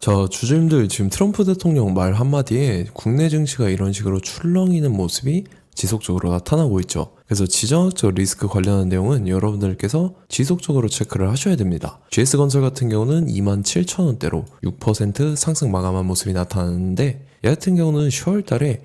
자, 주주님들 지금 트럼프 대통령 말 한마디에 국내 증시가 이런 식으로 출렁이는 모습이 지속적으로 나타나고 있죠. 그래서 지정학적 리스크 관련한 내용은 여러분들께서 지속적으로 체크를 하셔야 됩니다. GS건설 같은 경우는 27,000원대로 6% 상승 마감한 모습이 나타나는데, 얘 같은 경우는 10월 달에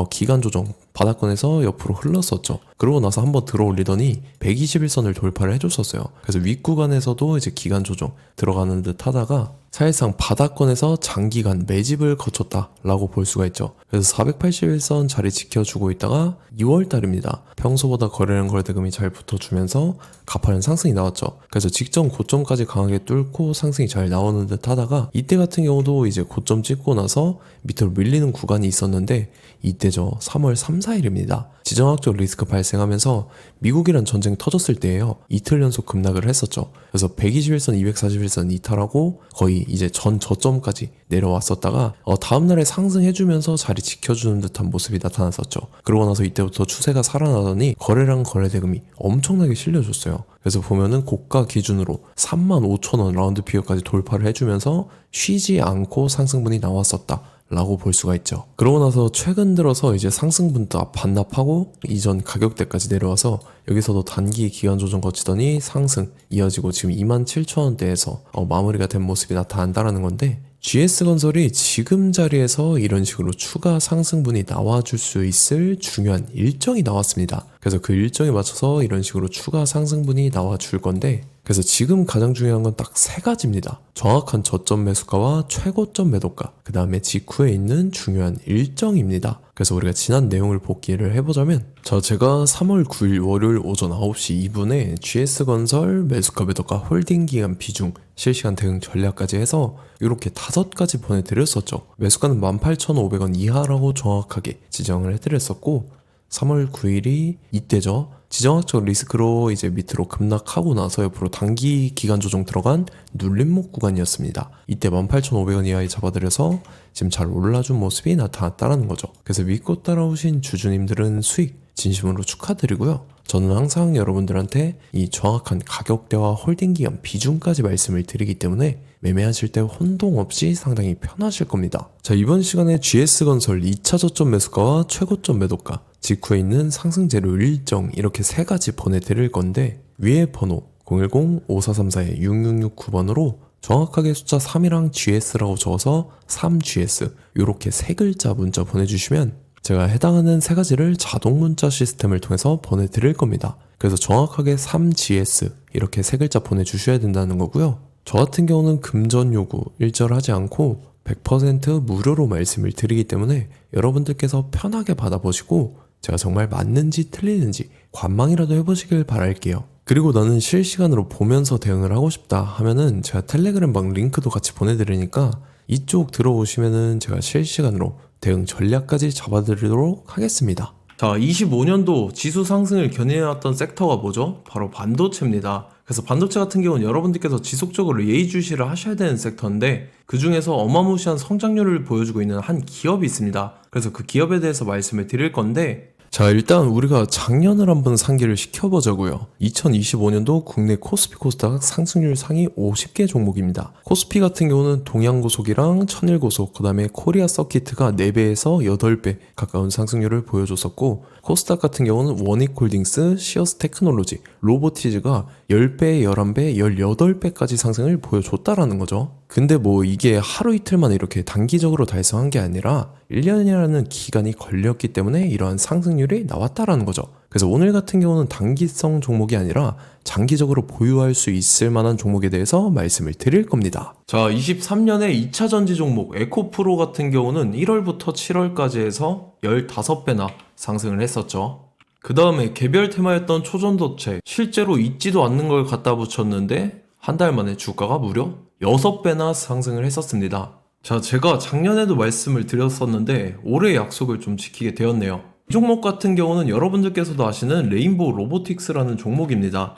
기간 조정 바닥권에서 옆으로 흘렀었죠. 그러고 나서 한번 들어 올리더니 121선을 돌파를 해줬었어요. 그래서 윗구간에서도 이제 기간 조정 들어가는 듯 하다가 사실상 바닥권에서 장기간 매집을 거쳤다라고 볼 수가 있죠. 그래서 481선 자리 지켜주고 있다가 2월 달입니다. 평소보다 거래량 거래대금이 잘 붙어주면서 가파른 상승이 나왔죠. 그래서 직전 고점까지 강하게 뚫고 상승이 잘 나오는 듯 하다가 이때 같은 경우도 이제 고점 찍고 나서 밑으로 밀리는 구간이 있었는데, 이때죠. 3월 3, 4일입니다. 지정학적 리스크 발생하면서 미국이란 전쟁 터졌을 때예요. 이틀 연속 급락을 했었죠. 그래서 121선, 241선 이탈하고 거의 이제 전 저점까지 내려왔었다가 다음날에 상승해주면서 자리 지켜주는 듯한 모습이 나타났었죠. 그러고 나서 이때부터 추세가 살아나더니 거래량 거래대금이 엄청나게 실려줬어요. 그래서 보면은 고가 기준으로 35,000원 라운드 피어까지 돌파를 해주면서 쉬지 않고 상승분이 나왔었다 라고 볼 수가 있죠. 그러고 나서 최근 들어서 이제 상승분 다 반납하고 이전 가격대까지 내려와서 여기서도 단기 기간 조정 거치더니 상승 이어지고 지금 27,000원대에서 마무리가 된 모습이 나타난다라는 건데, GS건설이 지금 자리에서 이런 식으로 추가 상승분이 나와줄 수 있을 중요한 일정이 나왔습니다. 그래서 그 일정에 맞춰서 이런 식으로 추가 상승분이 나와줄 건데, 그래서 지금 가장 중요한 건 딱 세 가지입니다. 정확한 저점 매수가와 최고점 매도가, 그 다음에 직후에 있는 중요한 일정입니다. 그래서 우리가 지난 내용을 복기를 해보자면, 제가 3월 9일 월요일 오전 9시 2분에 GS건설 매수가 매도가 홀딩 기간 비중 실시간 대응 전략까지 해서 이렇게 5가지 보내드렸었죠. 매수가는 18,500원 이하라고 정확하게 지정을 해드렸었고, 3월 9일이 이때죠. 지정학적 리스크로 이제 밑으로 급락하고 나서 옆으로 단기 기간 조정 들어간 눌림목 구간이었습니다. 이때 18,500원 이하에 잡아드려서 지금 잘 올라준 모습이 나타났다는 거죠. 그래서 믿고 따라오신 주주님들은 수익 진심으로 축하드리고요. 저는 항상 여러분들한테 이 정확한 가격대와 홀딩 기간 비중까지 말씀을 드리기 때문에 매매하실 때 혼동 없이 상당히 편하실 겁니다. 자, 이번 시간에 GS건설 2차 저점 매수가와 최고점 매도가, 직후에 있는 상승재료 일정, 이렇게 세 가지 보내드릴 건데, 위에 번호 010-5434-6669번으로 정확하게 숫자 3이랑 GS라고 적어서 3GS 이렇게 세 글자 문자 보내주시면 제가 해당하는 세 가지를 자동 문자 시스템을 통해서 보내드릴 겁니다. 그래서 정확하게 3GS 이렇게 세 글자 보내주셔야 된다는 거고요. 저 같은 경우는 금전 요구 일절하지 않고 100% 무료로 말씀을 드리기 때문에 여러분들께서 편하게 받아보시고 제가 정말 맞는지 틀리는지 관망이라도 해보시길 바랄게요. 그리고 나는 실시간으로 보면서 대응을 하고 싶다 하면은 제가 텔레그램 방 링크도 같이 보내드리니까 이쪽 들어오시면은 제가 실시간으로 대응 전략까지 잡아드리도록 하겠습니다. 자, 25년도 지수 상승을 견인해왔던 섹터가 뭐죠? 바로 반도체입니다. 그래서 반도체 같은 경우는 여러분들께서 지속적으로 예의주시를 하셔야 되는 섹터인데, 그 중에서 어마무시한 성장률을 보여주고 있는 한 기업이 있습니다. 그래서 그 기업에 대해서 말씀을 드릴 건데, 자, 일단 우리가 작년을 한번 상기를 시켜보자고요. 2025년도 국내 코스피 코스닥 상승률 상위 50개 종목입니다. 코스피 같은 경우는 동양고속이랑 천일고속, 그 다음에 코리아 서키트가 4배에서 8배 가까운 상승률을 보여줬었고, 코스닥 같은 경우는 원익홀딩스, 시어스 테크놀로지, 로보티즈가 10배, 11배, 18배까지 상승을 보여줬다라는 거죠. 근데 뭐 이게 하루 이틀만 이렇게 단기적으로 달성한 게 아니라 1년이라는 기간이 걸렸기 때문에 이러한 상승률이 나왔다라는 거죠. 그래서 오늘 같은 경우는 단기성 종목이 아니라 장기적으로 보유할 수 있을 만한 종목에 대해서 말씀을 드릴 겁니다. 자, 23년에 2차 전지 종목 에코프로 같은 경우는 1월부터 7월까지 해서 15배나 상승을 했었죠. 그 다음에 개별 테마였던 초전도체, 실제로 있지도 않는 걸 갖다 붙였는데 한 달 만에 주가가 무려 6배나 상승을 했었습니다. 자, 제가 작년에도 말씀을 드렸었는데 올해 약속을 좀 지키게 되었네요. 이 종목 같은 경우는 여러분들께서도 아시는 레인보우 로보틱스라는 종목입니다.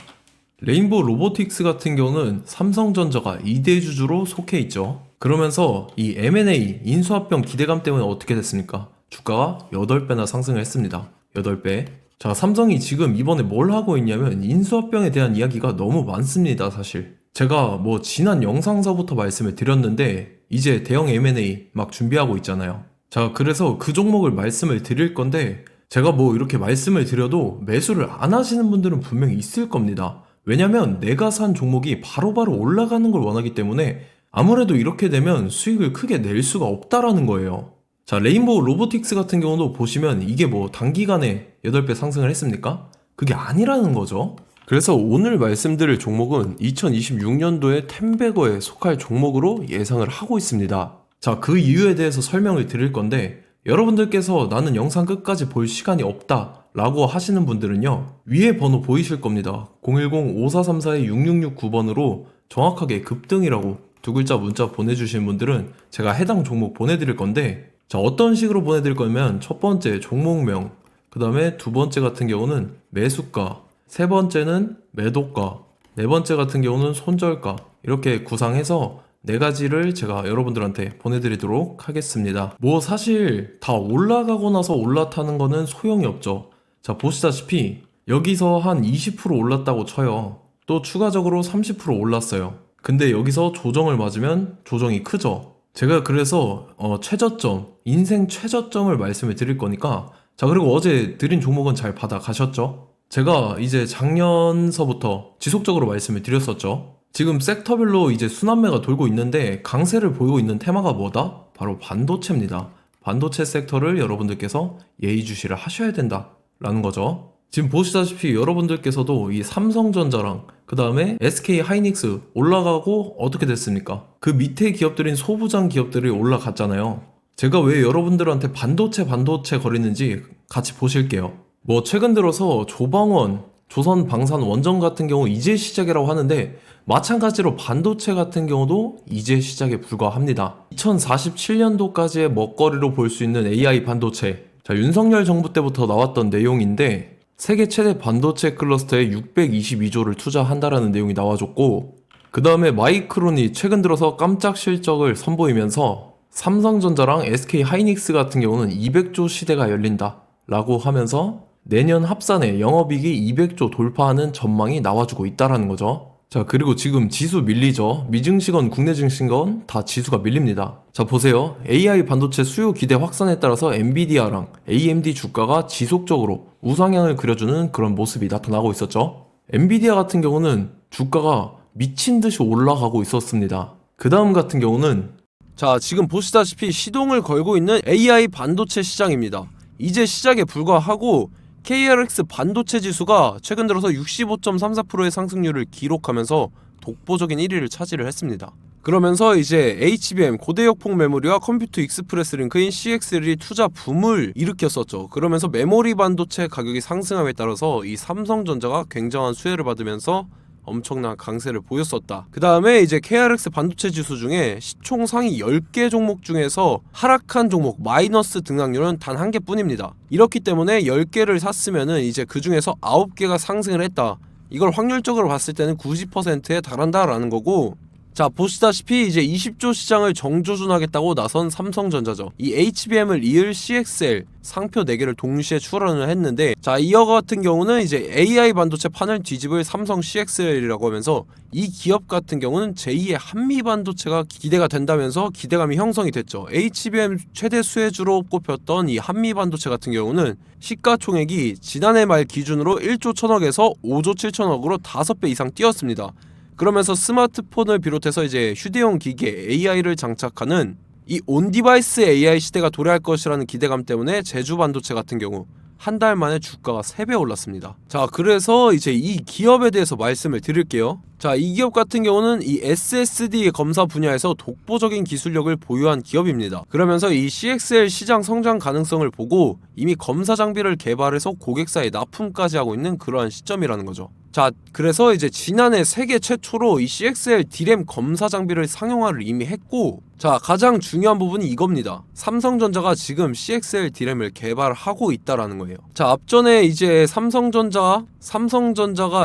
레인보우 로보틱스 같은 경우는 삼성전자가 2대 주주로 속해 있죠. 그러면서 이 M&A 인수합병 기대감 때문에 어떻게 됐습니까? 주가가 8배나 상승을 했습니다. 8배. 자, 삼성이 지금 이번에 뭘 하고 있냐면 인수합병에 대한 이야기가 너무 많습니다, 사실. 제가 뭐 지난 영상서부터 말씀을 드렸는데 이제 대형 M&A 막 준비하고 있잖아요. 자, 그래서 그 종목을 말씀을 드릴 건데 제가 뭐 이렇게 말씀을 드려도 매수를 안 하시는 분들은 분명히 있을 겁니다. 왜냐면 내가 산 종목이 바로바로 올라가는 걸 원하기 때문에 아무래도 이렇게 되면 수익을 크게 낼 수가 없다라는 거예요. 자, 레인보우 로보틱스 같은 경우도 보시면 이게 뭐 단기간에 8배 상승을 했습니까? 그게 아니라는 거죠. 그래서 오늘 말씀드릴 종목은 2026년도에 템베거에 속할 종목으로 예상을 하고 있습니다. 자, 그 이유에 대해서 설명을 드릴 건데 여러분들께서 나는 영상 끝까지 볼 시간이 없다 라고 하시는 분들은요, 위에 번호 보이실 겁니다. 010-5434-6669번으로 정확하게 급등이라고 두 글자 문자 보내주시는 분들은 제가 해당 종목 보내드릴 건데, 자, 어떤 식으로 보내드릴 거냐면 첫 번째 종목명, 그 다음에 두 번째 같은 경우는 매수가, 세 번째는 매도가, 네 번째 같은 경우는 손절가, 이렇게 구상해서 네 가지를 제가 여러분들한테 보내드리도록 하겠습니다. 뭐 사실 다 올라가고 나서 올라타는 거는 소용이 없죠. 자, 보시다시피 여기서 한 20% 올랐다고 쳐요. 또 추가적으로 30% 올랐어요. 근데 여기서 조정을 맞으면 조정이 크죠. 제가 그래서 최저점, 인생 최저점을 말씀을 드릴 거니까, 자, 그리고 어제 드린 종목은 잘 받아 가셨죠? 제가 이제 작년서부터 지속적으로 말씀을 드렸었죠. 지금 섹터별로 이제 순환매가 돌고 있는데 강세를 보이고 있는 테마가 뭐다? 바로 반도체입니다. 반도체 섹터를 여러분들께서 예의주시를 하셔야 된다라는 거죠. 지금 보시다시피 여러분들께서도 이 삼성전자랑 그 다음에 SK 하이닉스 올라가고 어떻게 됐습니까? 그 밑에 기업들인 소부장 기업들이 올라갔잖아요. 제가 왜 여러분들한테 반도체 거리는지 같이 보실게요. 뭐 최근 들어서 조방원, 조선방산 원전 같은 경우 이제 시작이라고 하는데 마찬가지로 반도체 같은 경우도 이제 시작에 불과합니다. 2047년도까지의 먹거리로 볼 수 있는 AI 반도체. 자, 윤석열 정부 때부터 나왔던 내용인데 세계 최대 반도체 클러스터에 622조를 투자한다라는 내용이 나와줬고, 그 다음에 마이크론이 최근 들어서 깜짝 실적을 선보이면서 삼성전자랑 SK 하이닉스 같은 경우는 200조 시대가 열린다 라고 하면서 내년 합산에 영업이익이 200조 돌파하는 전망이 나와주고 있다라는 거죠. 자, 그리고 지금 지수 밀리죠. 미증시건 국내 증시건 다 지수가 밀립니다. 자, 보세요. AI 반도체 수요 기대 확산에 따라서 엔비디아랑 AMD 주가가 지속적으로 우상향을 그려주는 그런 모습이 나타나고 있었죠. 엔비디아 같은 경우는 주가가 미친 듯이 올라가고 있었습니다. 그 다음 같은 경우는, 자, 지금 보시다시피 시동을 걸고 있는 AI 반도체 시장입니다. 이제 시작에 불과하고 KRX 반도체 지수가 최근 들어서 65.34%의 상승률을 기록하면서 독보적인 1위를 차지를 했습니다. 그러면서 이제 HBM 고대역폭 메모리와 컴퓨터 익스프레스 링크인 CXL이 투자 붐을 일으켰었죠. 그러면서 메모리 반도체 가격이 상승함에 따라서 이 삼성전자가 굉장한 수혜를 받으면서 엄청난 강세를 보였었다. 그 다음에 이제 KRX 반도체 지수 중에 시총 상위 10개 종목 중에서 하락한 종목 마이너스 등락률은 단 1개뿐입니다. 이렇기 때문에 10개를 샀으면은 이제 그 중에서 9개가 상승을 했다. 이걸 확률적으로 봤을 때는 90%에 달한다라는 거고, 자, 보시다시피 이제 20조 시장을 정조준하겠다고 나선 삼성전자죠. 이 HBM을 이을 CXL 상표 4개를 동시에 출원을 했는데, 자, 이어 같은 경우는 이제 AI 반도체 판을 뒤집을 삼성 CXL이라고 하면서 이 기업 같은 경우는 제2의 한미 반도체가 기대가 된다면서 기대감이 형성이 됐죠. HBM 최대 수혜주로 꼽혔던 이 한미 반도체 같은 경우는 시가총액이 지난해 말 기준으로 1조 1000억에서 5조 7천억으로 5배 이상 뛰었습니다. 그러면서 스마트폰을 비롯해서 이제 휴대용 기기에 AI를 장착하는 이 온디바이스 AI 시대가 도래할 것이라는 기대감 때문에 제주 반도체 같은 경우 한 달 만에 주가가 3배 올랐습니다. 자, 그래서 이제 이 기업에 대해서 말씀을 드릴게요. 자, 이 기업 같은 경우는 이 SSD 검사 분야에서 독보적인 기술력을 보유한 기업입니다. 그러면서 이 CXL 시장 성장 가능성을 보고 이미 검사 장비를 개발해서 고객사에 납품까지 하고 있는 그러한 시점이라는 거죠. 자, 그래서 이제 지난해 세계 최초로 이 CXL D램 검사 장비를 상용화를 이미 했고, 자, 가장 중요한 부분이 이겁니다. 삼성전자가 지금 CXL D램을 개발하고 있다라는 거예요. 자, 앞전에 이제 삼성전자가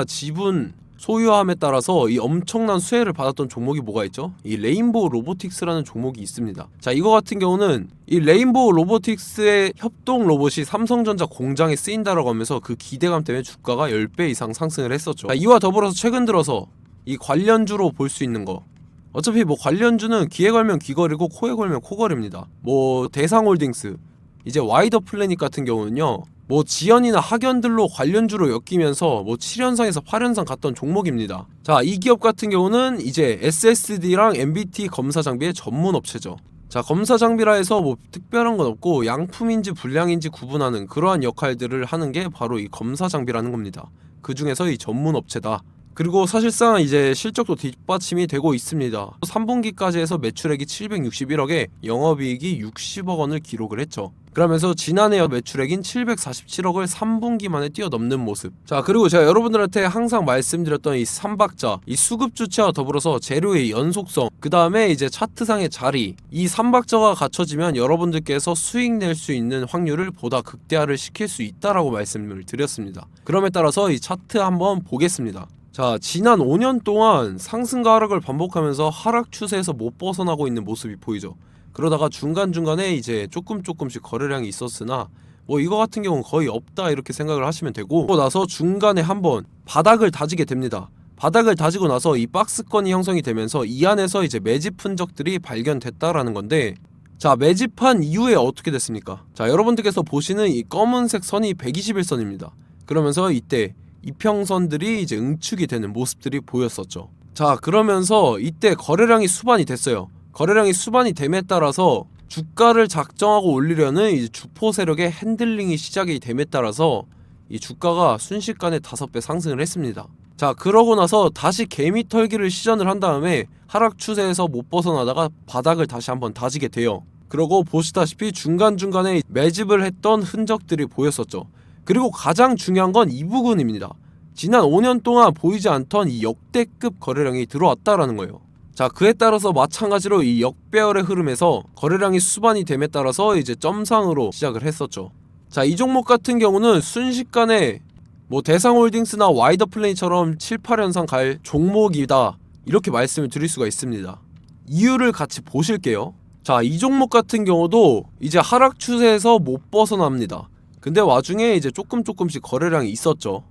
지분 소유함에 따라서 이 엄청난 수혜를 받았던 종목이 뭐가 있죠? 이 레인보우 로보틱스라는 종목이 있습니다. 자, 이거 같은 경우는 이 레인보우 로보틱스의 협동 로봇이 삼성전자 공장에 쓰인다라고 하면서 그 기대감 때문에 주가가 10배 이상 상승을 했었죠. 자, 이와 더불어서 최근 들어서 이 관련주로 볼 수 있는 거. 어차피 뭐 관련주는 귀에 걸면 귀걸이고 코에 걸면 코걸이입니다. 뭐 대상홀딩스, 이제 와이더 플래닛 같은 경우는요, 뭐 지연이나 학연들로 관련주로 엮이면서 뭐 7연상에서 8연상 갔던 종목입니다. 자, 이 기업 같은 경우는 이제 SSD랑 MBT 검사 장비의 전문 업체죠. 자, 검사 장비라 해서 뭐 특별한 건 없고 양품인지 불량인지 구분하는 그러한 역할들을 하는 게 바로 이 검사 장비라는 겁니다. 그 중에서 이 전문 업체다. 그리고 사실상 이제 실적도 뒷받침이 되고 있습니다. 3분기까지 해서 매출액이 761억에 영업이익이 60억 원을 기록을 했죠. 그러면서 지난해 매출액인 747억을 3분기 만에 뛰어넘는 모습. 자, 그리고 제가 여러분들한테 항상 말씀드렸던 이 3박자, 이 수급 주체와 더불어서 재료의 연속성, 그 다음에 이제 차트상의 자리, 이 3박자가 갖춰지면 여러분들께서 수익 낼 수 있는 확률을 보다 극대화를 시킬 수 있다라고 말씀을 드렸습니다. 그럼에 따라서 이 차트 한번 보겠습니다. 자, 지난 5년 동안 상승과 하락을 반복하면서 하락 추세에서 못 벗어나고 있는 모습이 보이죠. 그러다가 중간중간에 이제 조금씩 거래량이 있었으나 뭐 이거 같은 경우는 거의 없다 이렇게 생각을 하시면 되고, 그러고 나서 중간에 한번 바닥을 다지게 됩니다. 바닥을 다지고 나서 이 박스권이 형성이 되면서 이 안에서 이제 매집 흔적들이 발견됐다라는 건데, 자, 매집한 이후에 어떻게 됐습니까? 자, 여러분들께서 보시는 이 검은색 선이 121선입니다. 그러면서 이때 이평선들이 이제 응축이 되는 모습들이 보였었죠. 자, 그러면서 이때 거래량이 수반이 됐어요. 거래량이 수반이 됨에 따라서 주가를 작정하고 올리려는 이제 주포 세력의 핸들링이 시작이 됨에 따라서 이 주가가 순식간에 5배 상승을 했습니다. 자, 그러고 나서 다시 개미 털기를 시전을 한 다음에 하락 추세에서 못 벗어나다가 바닥을 다시 한번 다지게 돼요. 그러고 보시다시피 중간중간에 매집을 했던 흔적들이 보였었죠. 그리고 가장 중요한 건 이 부분입니다. 지난 5년 동안 보이지 않던 이 역대급 거래량이 들어왔다라는 거예요. 자, 그에 따라서 마찬가지로 이 역배열의 흐름에서 거래량이 수반이 됨에 따라서 이제 점상으로 시작을 했었죠. 자, 이 종목 같은 경우는 순식간에 뭐 대상홀딩스나 와이더 플래닛처럼 7, 8연상 갈 종목이다 이렇게 말씀을 드릴 수가 있습니다. 이유를 같이 보실게요. 자, 이 종목 같은 경우도 이제 하락 추세에서 못 벗어납니다. 근데 와중에 이제 조금씩 거래량이 있었죠.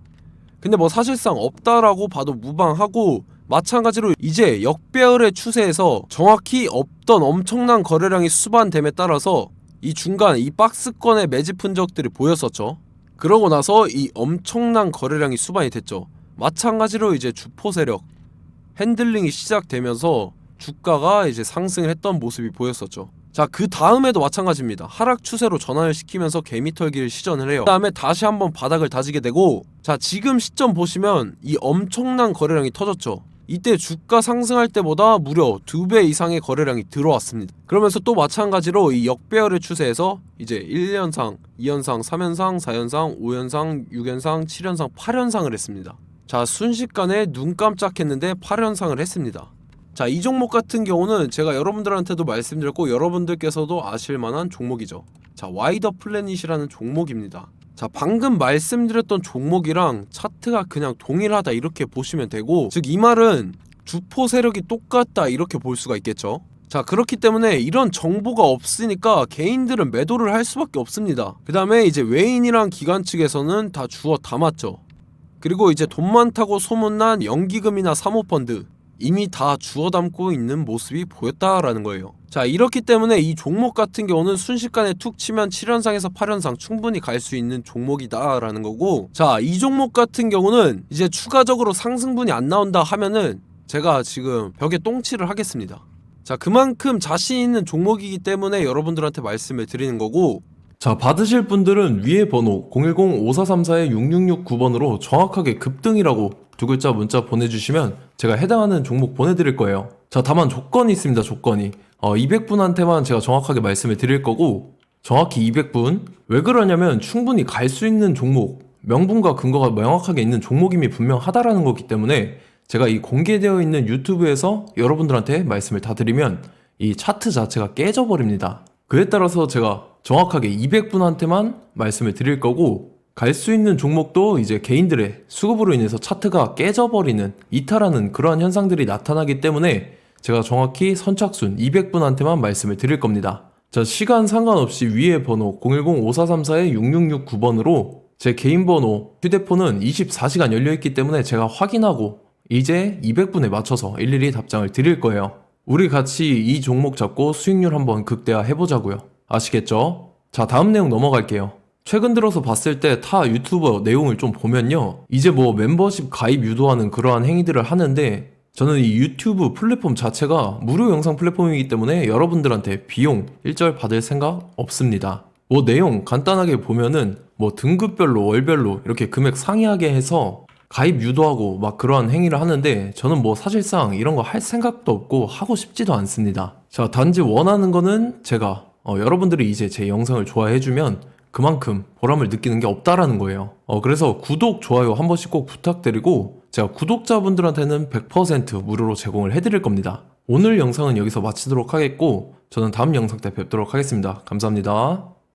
근데 뭐 사실상 없다라고 봐도 무방하고, 마찬가지로 이제 역배열의 추세에서 정확히 없던 엄청난 거래량이 수반됨에 따라서 이 중간 이 박스권의 매집 흔적들이 보였었죠. 그러고 나서 이 엄청난 거래량이 수반이 됐죠. 마찬가지로 이제 주포 세력 핸들링이 시작되면서 주가가 이제 상승을 했던 모습이 보였었죠. 자, 그 다음에도 마찬가지입니다. 하락 추세로 전환을 시키면서 개미털기를 시전을 해요. 그 다음에 다시 한번 바닥을 다지게 되고, 자, 지금 시점 보시면 이 엄청난 거래량이 터졌죠. 이때 주가 상승할 때보다 무려 2배 이상의 거래량이 들어왔습니다. 그러면서 또 마찬가지로 이 역배열의 추세에서 이제 1연상, 2연상, 3연상, 4연상, 5연상, 6연상, 7연상, 8연상을 했습니다. 자, 순식간에 눈 깜짝했는데 8연상을 했습니다. 자, 이 종목 같은 경우는 제가 여러분들한테도 말씀드렸고 여러분들께서도 아실만한 종목이죠. 자, 와이더 플래닛이라는 종목입니다. 자, 방금 말씀드렸던 종목이랑 차트가 그냥 동일하다 이렇게 보시면 되고, 즉 이 말은 주포 세력이 똑같다 이렇게 볼 수가 있겠죠. 자, 그렇기 때문에 이런 정보가 없으니까 개인들은 매도를 할 수밖에 없습니다. 그 다음에 이제 외인이랑 기관 측에서는 다 주워 담았죠. 그리고 이제 돈 많다고 소문난 연기금이나 사모펀드 이미 다 주워 담고 있는 모습이 보였다라는 거예요. 자, 이렇기 때문에 이 종목 같은 경우는 순식간에 툭 치면 7연상에서 8연상 충분히 갈 수 있는 종목이다 라는 거고, 자, 이 종목 같은 경우는 이제 추가적으로 상승분이 안 나온다 하면은 제가 지금 벽에 똥칠을 하겠습니다. 자, 그만큼 자신 있는 종목이기 때문에 여러분들한테 말씀을 드리는 거고, 자, 받으실 분들은 위에 번호 010-5434-6669번으로 정확하게 급등이라고 두 글자 문자 보내주시면 제가 해당하는 종목 보내드릴 거예요. 자, 다만 조건이 있습니다. 조건이 200분한테만 제가 정확하게 말씀을 드릴 거고, 정확히 200분. 왜 그러냐면 충분히 갈 수 있는 종목, 명분과 근거가 명확하게 있는 종목임이 분명하다라는 거기 때문에 제가 이 공개되어 있는 유튜브에서 여러분들한테 말씀을 다 드리면 이 차트 자체가 깨져버립니다. 그에 따라서 제가 정확하게 200분한테만 말씀을 드릴 거고, 갈 수 있는 종목도 이제 개인들의 수급으로 인해서 차트가 깨져버리는, 이탈하는 그러한 현상들이 나타나기 때문에 제가 정확히 선착순 200분한테만 말씀을 드릴 겁니다. 자, 시간 상관없이 위에 번호 010-5434-6669번으로 제 개인 번호, 휴대폰은 24시간 열려있기 때문에 제가 확인하고 이제 200분에 맞춰서 일일이 답장을 드릴 거예요. 우리 같이 이 종목 잡고 수익률 한번 극대화 해보자고요. 아시겠죠? 자, 다음 내용 넘어갈게요. 최근 들어서 봤을 때 타 유튜버 내용을 좀 보면요. 이제 뭐 멤버십 가입 유도하는 그러한 행위들을 하는데 저는 이 유튜브 플랫폼 자체가 무료 영상 플랫폼이기 때문에 여러분들한테 비용 일절 받을 생각 없습니다. 뭐 내용 간단하게 보면은 뭐 등급별로 월별로 이렇게 금액 상이하게 해서 가입 유도하고 막 그러한 행위를 하는데 저는 뭐 사실상 이런 거 할 생각도 없고 하고 싶지도 않습니다. 자, 단지 원하는 거는 제가 여러분들이 이제 제 영상을 좋아해주면 그만큼 보람을 느끼는 게 없다라는 거예요. 그래서 구독, 좋아요 한 번씩 꼭 부탁드리고 제가 구독자분들한테는 100% 무료로 제공을 해드릴 겁니다. 오늘 영상은 여기서 마치도록 하겠고 저는 다음 영상 때 뵙도록 하겠습니다. 감사합니다.